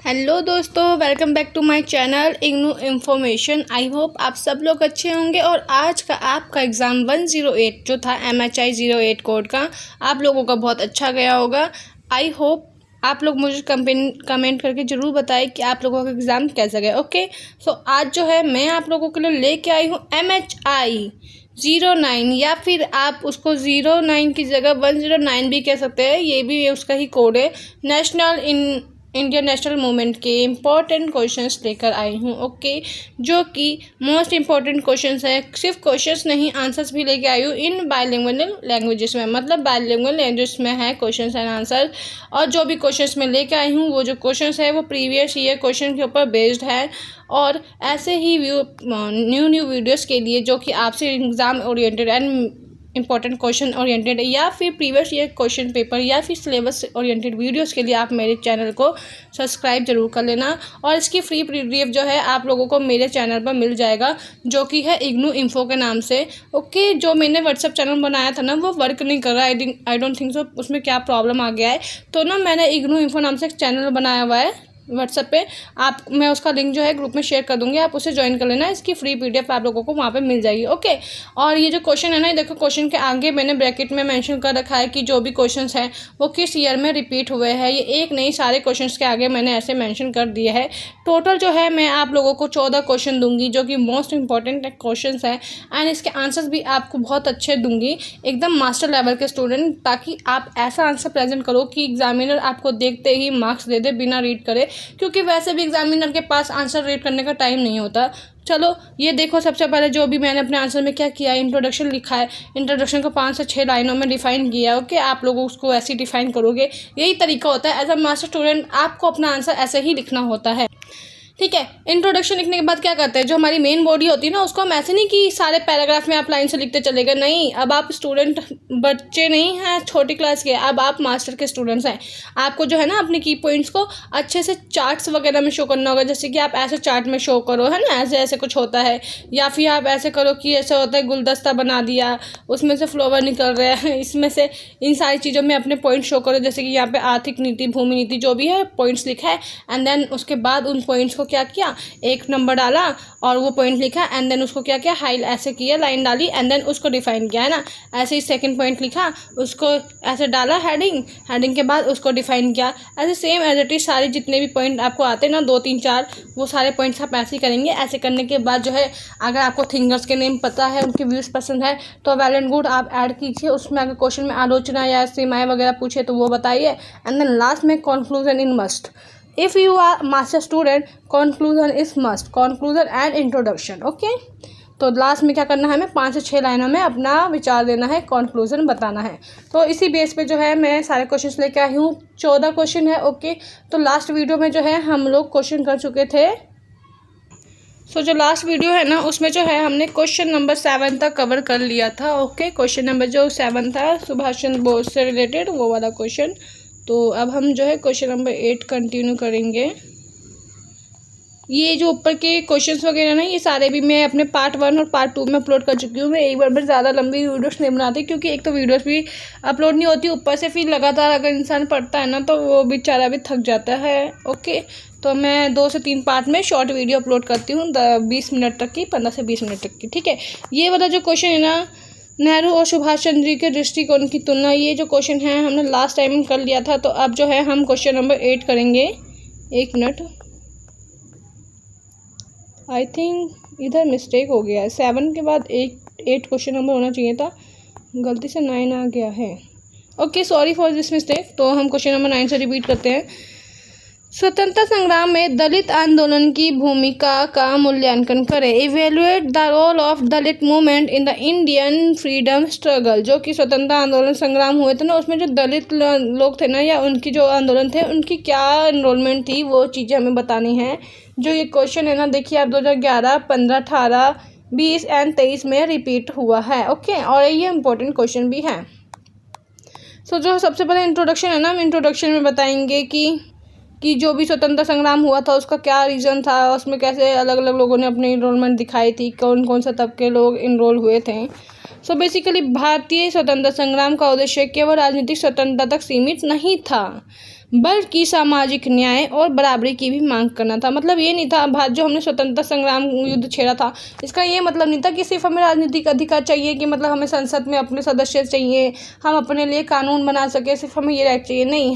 Hello दोस्तों, welcome back to my channel IGNOU information. I hope आप सब लोग अच्छे होंगे और आज का आपका एग्ज़ाम 108 जो था MHI 08 कोड का आप लोगों का बहुत अच्छा गया होगा। आई होप आप लोग मुझे कमेंट करके ज़रूर बताएं कि आप लोगों का एग्ज़ाम कैसा गया। ओके, सो आज जो है मैं आप लोगों के लिए लेके आई हूँ MHI 09 या फिर आप उसको 09 की जगह 109 भी कह सकते हैं। ये भी उसका ही कोड है। इंडियन नेशनल मूवमेंट के इम्पॉर्टेंट क्वेश्चंस लेकर आई हूँ। ओके, जो कि मोस्ट इम्पॉर्टेंट क्वेश्चंस है। सिर्फ क्वेश्चंस नहीं, आंसर्स भी लेके आई हूँ इन बायलिंगुअल लैंग्वेजेस में, मतलब बायलिंगुअल लैंग्वेज में है क्वेश्चंस एंड आंसर। और जो भी क्वेश्चंस मैं लेके आई हूँ वो जो क्वेश्चंस है वो प्रीवियस ईयर क्वेश्चन के ऊपर बेस्ड है। और ऐसे ही न्यू वीडियोस के लिए जो कि आपसे exam oriented and important question oriented या फिर प्रीवियस ईयर क्वेश्चन पेपर या फिर सिलेबस ओरिएंटेड वीडियोस के लिए आप मेरे चैनल को सब्सक्राइब जरूर कर लेना। और इसकी फ्री पीडीएफ जो है आप लोगों को मेरे चैनल पर मिल जाएगा, जो कि है इग्नू इन्फो के नाम से। ओके, जो मैंने व्हाट्सअप चैनल बनाया था ना वो वर्क नहीं कर रहा। आई डोंट थिंक सो उसमें क्या प्रॉब्लम आ गया है। तो ना मैंने इग्नू इन्फो नाम से एक चैनल बनाया हुआ है व्हाट्सएप पे। मैं उसका लिंक जो है ग्रुप में शेयर कर दूंगी, आप उसे ज्वाइन कर लेना। इसकी फ्री पीडीएफ आप लोगों को वहाँ पे मिल जाएगी। ओके, और ये जो क्वेश्चन है ना, देखो क्वेश्चन के आगे मैंने ब्रैकेट में मेंशन कर रखा है कि जो भी क्वेश्चंस हैं वो किस ईयर में रिपीट हुए हैं। ये एक नहीं, सारे क्वेश्चंस के आगे मैंने ऐसे मेंशन कर दिए है। टोटल जो है मैं आप लोगों को 14 क्वेश्चन दूंगी जो कि मोस्ट इंपॉर्टेंट क्वेश्चन है। एंड इसके आंसर्स भी आपको बहुत अच्छे दूंगी, एकदम मास्टर लेवल के स्टूडेंट, ताकि आप ऐसा आंसर प्रेजेंट करो कि एग्जामिनर आपको देखते ही मार्क्स दे दे बिना रीड करे, क्योंकि वैसे भी एग्जामिनर के पास आंसर रीड करने का टाइम नहीं होता। चलो ये देखो, सबसे पहले जो भी मैंने अपने आंसर में क्या किया, इंट्रोडक्शन लिखा है। इंट्रोडक्शन को 5 से 6 लाइनों में डिफाइन किया। ओके, आप लोग उसको ऐसे ही डिफाइन करोगे, यही तरीका होता है। एज अ मास्टर स्टूडेंट आपको अपना आंसर ऐसे ही लिखना होता है। ठीक है, इंट्रोडक्शन लिखने के बाद क्या करते हैं, जो हमारी मेन बॉडी होती है ना, उसको हम ऐसे नहीं कि सारे पैराग्राफ में आप लाइन से लिखते चले गए। नहीं, अब आप स्टूडेंट बच्चे नहीं हैं छोटी क्लास के, अब आप मास्टर के स्टूडेंट्स हैं। आपको जो है ना अपने की पॉइंट्स को अच्छे से चार्ट्स वगैरह में शो करना होगा। जैसे कि आप ऐसे चार्ट में शो करो, है ना, ऐसे ऐसे कुछ होता है। या फिर आप ऐसे करो कि ऐसा होता है गुलदस्ता बना दिया, उसमें से फ्लावर निकल रहे हैं, इसमें से इन सारी चीज़ों में अपने पॉइंट शो करो। जैसे कि यहाँ पे आर्थिक नीति, भूमि नीति, जो भी है पॉइंट्स लिखा है। एंड देन उसके बाद उन पॉइंट्स को क्या किया, एक नंबर डाला और वो पॉइंट लिखा। एंड देन उसको क्या किया, हाई ऐसे किया, लाइन डाली एंड देन उसको डिफाइन किया, है ना। ऐसे ही सेकंड पॉइंट लिखा, उसको ऐसे डाला, हेडिंग के बाद उसको डिफाइन किया। ऐसे सेम एज इट इज सारे जितने भी पॉइंट आपको आते हैं ना, 2 3 4, वो सारे पॉइंट्स आप ऐसे ही करेंगे। ऐसे करने के बाद जो है, अगर आपको थिंकर्स के नेम पता है, उनके व्यूज़ पसंद है तो वेल एंड गुड, आप ऐड कीजिए उसमें। अगर क्वेश्चन में आलोचना या सीमाएँ वगैरह पूछे तो वो बताइए। एंड देन लास्ट में conclusion in must. If you are master student, conclusion is must, conclusion and introduction। Okay, तो लास्ट में क्या करना है, हमें 5 से 6 लाइनों में अपना विचार देना है, कंक्लूजन बताना है। तो इसी बेस पे जो है मैं सारे क्वेश्चंस लेके आई हूँ। 14 क्वेश्चन है। ओके, तो लास्ट वीडियो में जो है हम लोग क्वेश्चन कर चुके थे। जो लास्ट वीडियो है ना, उसमें जो है हमने क्वेश्चन नंबर 7 तक कवर कर लिया था। ओके, क्वेश्चन नंबर जो 7 था सुभाष चंद्र बोस से रिलेटेड, वो वाला क्वेश्चन। तो अब हम जो है क्वेश्चन नंबर 8 कंटिन्यू करेंगे। ये जो ऊपर के क्वेश्चंस वगैरह ना, ये सारे भी मैं अपने पार्ट 1 और पार्ट 2 में अपलोड कर चुकी हूँ। मैं एक बार में ज़्यादा लंबी वीडियोस नहीं बनाती, क्योंकि एक तो वीडियोस भी अपलोड नहीं होती, ऊपर से फिर लगातार अगर इंसान पढ़ता है ना तो वो बेचारा भी थक जाता है। ओके, तो मैं 2 से 3 पार्ट में शॉर्ट वीडियो अपलोड करती हूँ, 20 मिनट तक की, 15 से 20 मिनट तक की। ठीक है, ये वाला जो क्वेश्चन है ना, नेहरू और सुभाष चंद्र जी के दृष्टिकोण की तुलना, ये जो क्वेश्चन है हमने लास्ट टाइम कर लिया था। तो अब जो है हम क्वेश्चन नंबर 8 करेंगे। 1 मिनट, आई थिंक इधर मिस्टेक हो गया है। 7 के बाद 8 क्वेश्चन नंबर होना चाहिए था, गलती से 9 आ गया है। Okay, sorry for this mistake. तो हम क्वेश्चन नंबर 9 से रिपीट करते हैं। स्वतंत्रता संग्राम में दलित आंदोलन की भूमिका का मूल्यांकन करें। Evaluate the role of Dalit movement in the Indian freedom struggle. जो कि स्वतंत्रता आंदोलन संग्राम हुए थे ना, उसमें जो दलित लोग थे ना, या उनकी जो आंदोलन थे, उनकी क्या इन्रोलमेंट थी, वो चीज़ें हमें बतानी है। जो ये क्वेश्चन है ना, देखिए आप 2011, 15, 18, 20 एंड 23 में रिपीट हुआ है। ओके, और ये इंपॉर्टेंट क्वेश्चन भी है। जो सबसे पहले इंट्रोडक्शन है ना, हम इंट्रोडक्शन में बताएंगे कि जो भी स्वतंत्रता संग्राम हुआ था उसका क्या रीज़न था, उसमें कैसे अलग अलग लोगों ने अपनी इनरोलमेंट दिखाई थी, कौन कौन सा तबके लोग इनरोल हुए थे। बेसिकली भारतीय स्वतंत्रता संग्राम का उद्देश्य केवल राजनीतिक स्वतंत्रता तक सीमित नहीं था, बल्कि सामाजिक न्याय और बराबरी की भी मांग करना था। मतलब ये नहीं था जो हमने स्वतंत्रता संग्राम युद्ध छेड़ा था, इसका ये मतलब नहीं था कि सिर्फ हमें राजनीतिक अधिकार चाहिए, कि मतलब हमें संसद में अपने सदस्य चाहिए, हम अपने लिए कानून बना सके, सिर्फ हमें ये राइट चाहिए। नहीं,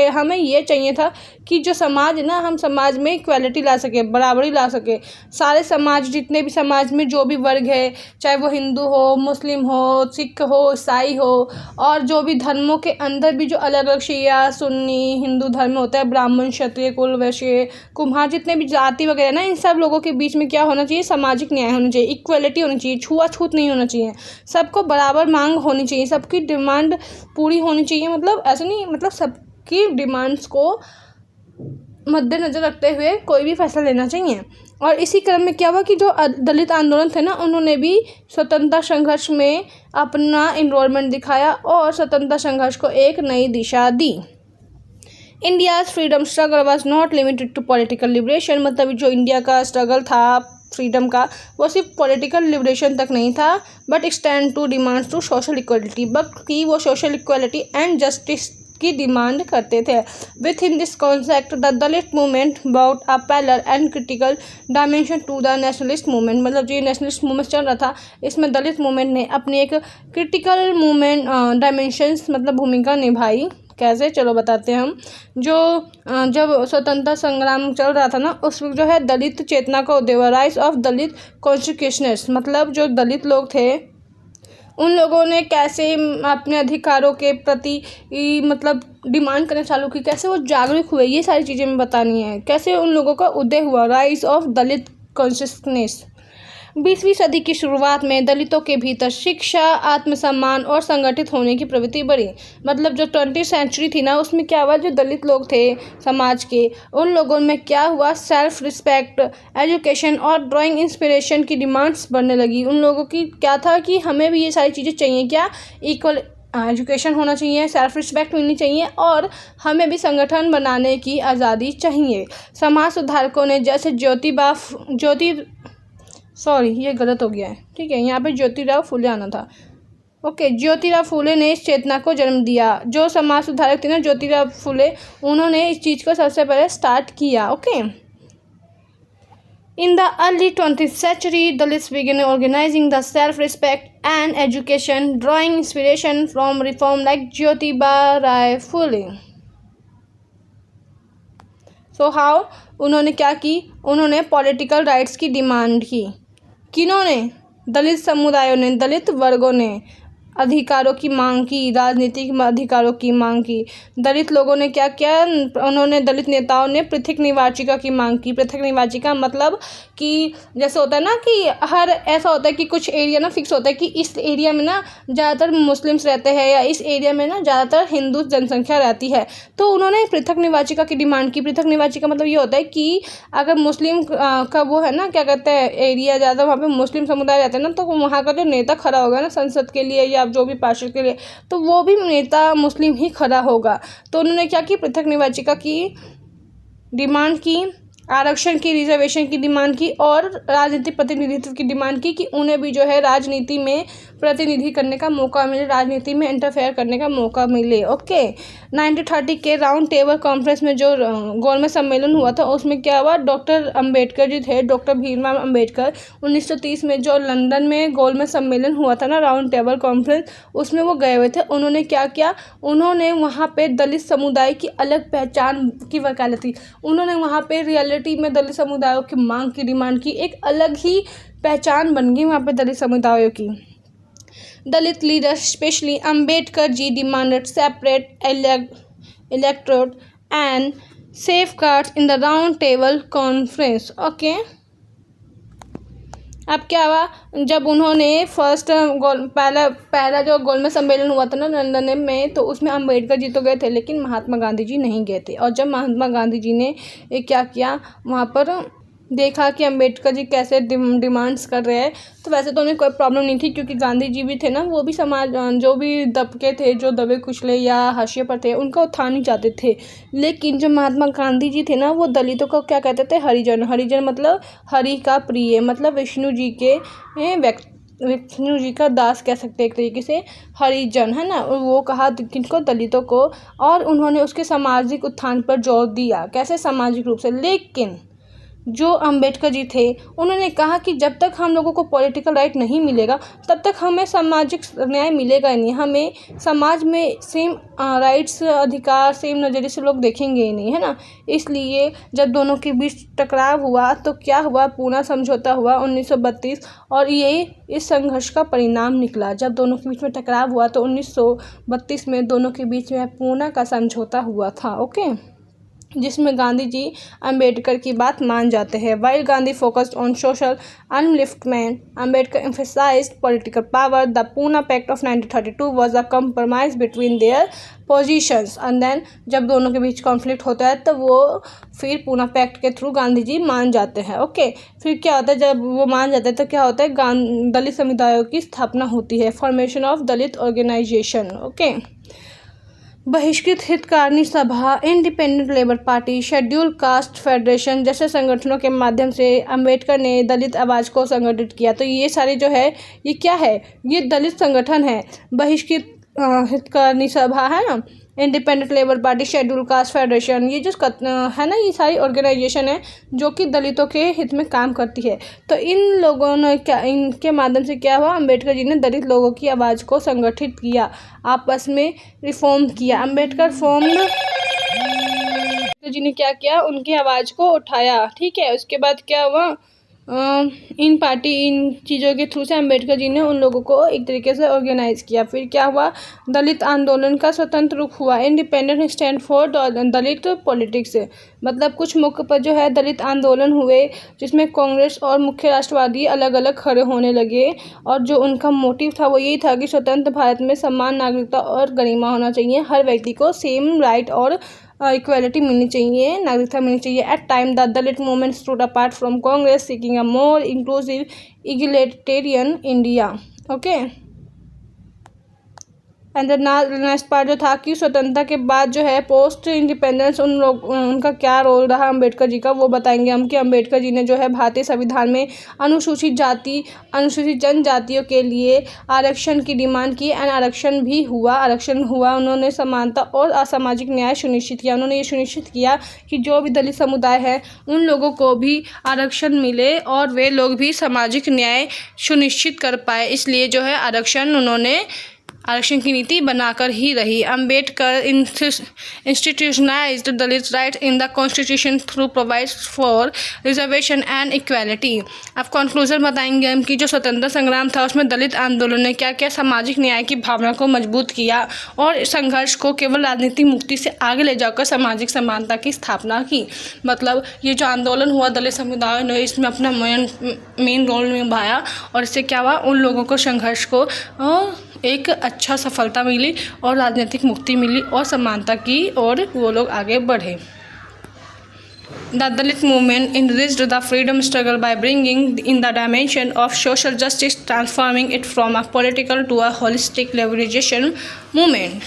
हमें ये चाहिए था कि जो समाज है ना, हम समाज में इक्वालिटी ला सके, बराबरी ला सके। सारे समाज, जितने भी समाज में जो भी वर्ग है, चाहे वो हिंदू हो, मुस्लिम हो, सिख हो, ईसाई हो, और जो भी धर्मों के अंदर भी जो अलग अलग शिया सुन्नी हिंदू धर्म होता है, ब्राह्मण क्षत्रिय कुल वैश्य कुम्हार, जितने भी जाति वगैरह ना, इन सब लोगों के बीच में क्या होना चाहिए, सामाजिक न्याय होना चाहिए, इक्वलिटी होनी चाहिए, छुआछूत नहीं होना चाहिए, सबको बराबर मांग होनी चाहिए, सबकी डिमांड पूरी होनी चाहिए। मतलब ऐसा नहीं, मतलब सबकी डिमांड्स को मद्देनजर रखते हुए कोई भी फैसला लेना चाहिए। और इसी क्रम में क्या हुआ कि जो दलित आंदोलन थे ना, उन्होंने भी स्वतंत्रता संघर्ष में अपना इन्वॉल्वमेंट दिखाया और स्वतंत्रता संघर्ष को एक नई दिशा दी। India's freedom struggle was not limited to political liberation. मतलब जो इंडिया का स्ट्रगल था फ्रीडम का, वो सिर्फ पॉलिटिकल लिबरेशन तक नहीं था, but extend to demands to social equality, बल्कि वो सोशल इक्वलिटी एंड जस्टिस की डिमांड करते थे। Within this concept the Dalit movement brought a parallel and critical dimension to the nationalist movement. मतलब जो ये नेशनलिस्ट मूवमेंट चल रहा था, इसमें दलित मूवमेंट ने अपनी एक क्रिटिकल मूवमेंट डायमेंशंस मतलब भूमिका निभाई। कैसे, चलो बताते हैं हम। जब स्वतंत्रता संग्राम चल रहा था ना, उस वक्त जो है दलित चेतना का उदय हुआ, राइज ऑफ दलित कॉन्स्टिट्यूशनिस्ट। मतलब जो दलित लोग थे, उन लोगों ने कैसे अपने अधिकारों के प्रति मतलब डिमांड करना चालू की, कैसे वो जागरूक हुए, ये सारी चीज़ें मैं बतानी है। कैसे उन लोगों का उदय हुआ, राइज ऑफ दलित कॉन्शियसनेस। 20वीं सदी की शुरुआत में दलितों के भीतर शिक्षा, आत्मसम्मान और संगठित होने की प्रवृत्ति बढ़ी। मतलब जो 20वीं सेंचुरी थी ना, उसमें क्या हुआ, जो दलित लोग थे समाज के, उन लोगों में क्या हुआ, सेल्फ रिस्पेक्ट, एजुकेशन और ड्राइंग इंस्पिरेशन की डिमांड्स बढ़ने लगी। उन लोगों की क्या था कि हमें भी ये सारी चीज़ें चाहिए, क्या, इक्वल एजुकेशन होना चाहिए, सेल्फ रिस्पेक्ट मिलनी चाहिए, और हमें भी संगठन बनाने की आज़ादी चाहिए। समाज सुधारकों ने जैसे ये गलत हो गया है, ठीक है, यहाँ पे ज्योतिराव फुले आना था। ओके, ज्योतिराव फुले ने इस चेतना को जन्म दिया। जो समाज सुधारक थे ना, ज्योतिराव फुले, उन्होंने इस चीज़ को सबसे पहले स्टार्ट किया। Okay, in the early 20th century, Dalits began organizing the self-respect and education, drawing inspiration from reform like Jyotiba Rai Phule. So how? उन्होंने क्या की, उन्होंने पॉलिटिकल राइट्स की डिमांड की। किन्होंने? दलित समुदायों ने, दलित वर्गों ने अधिकारों की मांग की, राजनीतिक अधिकारों की मांग की। दलित लोगों ने क्या किया, उन्होंने, दलित नेताओं ने पृथक निर्वाचिका की मांग की। पृथक निर्वाचिका मतलब कि जैसे होता है ना कि हर ऐसा होता है कि कुछ एरिया ना फिक्स होता है कि इस एरिया में ना ज़्यादातर मुस्लिम्स रहते हैं, या इस एरिया में ना ज़्यादातर हिंदू जनसंख्या रहती है, तो उन्होंने पृथक निर्वाचिका की डिमांड की। पृथक निर्वाचिका मतलब ये होता है कि अगर मुस्लिम का वो है ना, क्या कहते हैं, एरिया ज़्यादा वहाँ पे मुस्लिम समुदाय रहते हैं ना, तो वहाँ का जो नेता खड़ा होगा ना संसद के लिए या जो भी पार्षद के लिए, तो वो भी नेता मुस्लिम ही खड़ा होगा। तो उन्होंने क्या की, पृथक निर्वाचिका की डिमांड की, आरक्षण की, रिजर्वेशन की डिमांड की, और राजनीतिक प्रतिनिधित्व की डिमांड की कि उन्हें भी जो है राजनीति में प्रतिनिधि करने का मौका मिले, राजनीति में इंटरफेयर करने का मौका मिले। ओके, 1930 के राउंड टेबल कॉन्फ्रेंस में जो गोलमेज सम्मेलन हुआ था, उसमें क्या हुआ, डॉक्टर अम्बेडकर जी थे, डॉक्टर भीमराव अम्बेडकर। 1930 में जो लंदन में गोलमेज सम्मेलन हुआ था ना, राउंड टेबल कॉन्फ्रेंस, उसमें वो गए हुए थे। उन्होंने क्या किया, उन्होंने वहाँ पे दलित समुदाय की अलग पहचान की वकालत की। उन्होंने वहाँ पे रियलिटी में दलित समुदायों की मांग की डिमांड की, एक अलग ही पहचान बन गई वहाँ पे दलित समुदायों की। Dalit leaders specially Ambedkar ji demanded separate electorate and safeguards in the round table conference. Okay, अब क्या हुआ, जब उन्होंने पहला जो गोलमेज सम्मेलन हुआ था ना लंदन में, तो उसमें अम्बेडकर जी तो गए थे, लेकिन महात्मा गांधी जी नहीं गए थे। और जब महात्मा गांधी जी ने क्या किया, वहाँ पर देखा कि अम्बेडकर जी कैसे डिमांड्स कर रहे हैं, तो वैसे तो उन्हें कोई प्रॉब्लम नहीं थी, क्योंकि गांधी जी भी थे ना, वो भी समाज, जो भी दबके थे, जो दबे कुचले या हाशिए पर थे, उनका उत्थान ही चाहते थे। लेकिन जो महात्मा गांधी जी थे ना, वो दलितों को क्या कहते थे, हरिजन। हरिजन मतलब हरि का प्रिय, मतलब विष्णु जी के विष्णु जी का दास कह सकते हैं एक तरीके से, हरिजन, है ना। और वो कहा किनको, दलितों को। और उन्होंने उसके सामाजिक उत्थान पर जोर दिया, कैसे, सामाजिक रूप से। लेकिन जो अंबेडकर जी थे उन्होंने कहा कि जब तक हम लोगों को पॉलिटिकल राइट नहीं मिलेगा तब तक हमें सामाजिक न्याय मिलेगा ही नहीं, हमें समाज में सेम राइट्स, अधिकार सेम नज़रिए से लोग देखेंगे ही नहीं, है ना। इसलिए जब दोनों के बीच टकराव हुआ तो क्या हुआ, पूना समझौता हुआ 1932, और ये इस संघर्ष का परिणाम निकला। जब दोनों के बीच में टकराव हुआ तो 1932 में दोनों के बीच में पूना का समझौता हुआ था, ओके, जिसमें गांधी जी अंबेडकर की बात मान जाते हैं। While Gandhi focused on social upliftment, Ambedkar emphasized political power. The Poona pact of 1932 was a compromise between their positions. And then जब दोनों के बीच कॉन्फ्लिक्ट होता है तो वो फिर पूना पैक्ट के थ्रू गांधी जी मान जाते हैं, ओके। फिर क्या होता है, जब वो मान जाते हैं तो क्या होता है, दलित समुदायों की स्थापना होती है, formation of Dalit organisation, okay. Bahishkrit Hitakarini Sabha, independent labour party, scheduled caste federation जैसे संगठनों के माध्यम से अंबेडकर ने दलित आवाज़ को संगठित किया। तो ये सारे जो है ये क्या है, ये दलित संगठन है। बहिष्कृत हितकारिणी सभा है ना, independent labour party, scheduled caste federation, ये जो है ना, ये सारी ऑर्गेनाइजेशन है जो कि दलितों के हित में काम करती है। तो इन लोगों ने क्या, इनके माध्यम से क्या हुआ, अंबेडकर जी ने दलित लोगों की आवाज़ को संगठित किया, आपस में रिफॉर्म किया। अंबेडकर जी ने क्या किया, उनकी आवाज़ को उठाया, ठीक है। उसके बाद क्या हुआ, इन चीज़ों के थ्रू से अंबेडकर जी ने उन लोगों को एक तरीके से ऑर्गेनाइज किया। फिर क्या हुआ, दलित आंदोलन का स्वतंत्र रुख हुआ, independent stand for Dalit politics. मतलब कुछ मौके पर जो है दलित आंदोलन हुए जिसमें कांग्रेस और मुख्य राष्ट्रवादी अलग अलग खड़े होने लगे, और जो उनका मोटिव था वो यही था कि स्वतंत्र भारत में समान नागरिकता और गरिमा होना चाहिए, हर व्यक्ति को सेम राइट और इक्वालिटी मिलनी चाहिए, नागरिकता मिलनी चाहिए। At time the Dalit movement stood apart from Congress, seeking a more inclusive egalitarian India, okay. And the next part जो था कि स्वतंत्रता के बाद जो है पोस्ट इंडिपेंडेंस उनका क्या रोल रहा अंबेडकर जी का, वो बताएंगे हम। कि अंबेडकर जी ने जो है भारतीय संविधान में अनुसूचित जाति, अनुसूचित जनजातियों के लिए आरक्षण की डिमांड की, एंड आरक्षण हुआ। उन्होंने समानता और असामाजिक न्याय सुनिश्चित किया। उन्होंने ये सुनिश्चित किया कि जो भी दलित समुदाय है उन लोगों को भी आरक्षण मिले और वे लोग भी सामाजिक न्याय सुनिश्चित कर पाए। इसलिए जो है आरक्षण की नीति बनाकर ही रही। Ambedkar institutionalised Dalit right in the constitution through provides for reservation and equality. अब कंक्लूजन बताएंगे हम कि जो स्वतंत्रता संग्राम था उसमें दलित आंदोलन ने क्या क्या, सामाजिक न्याय की भावना को मजबूत किया और संघर्ष को केवल राजनीतिक मुक्ति से आगे ले जाकर सामाजिक समानता की स्थापना की। मतलब ये जो आंदोलन हुआ दलित समुदाय ने इसमें अपना मेन रोल निभाया, और इससे क्या हुआ, उन लोगों को संघर्ष को एक अच्छा सफलता मिली और राजनीतिक मुक्ति मिली और समानता की और वो लोग आगे बढ़े। The Dalit movement enriched the freedom struggle by bringing in the dimension of social justice, transforming it from a political to a holistic liberation movement.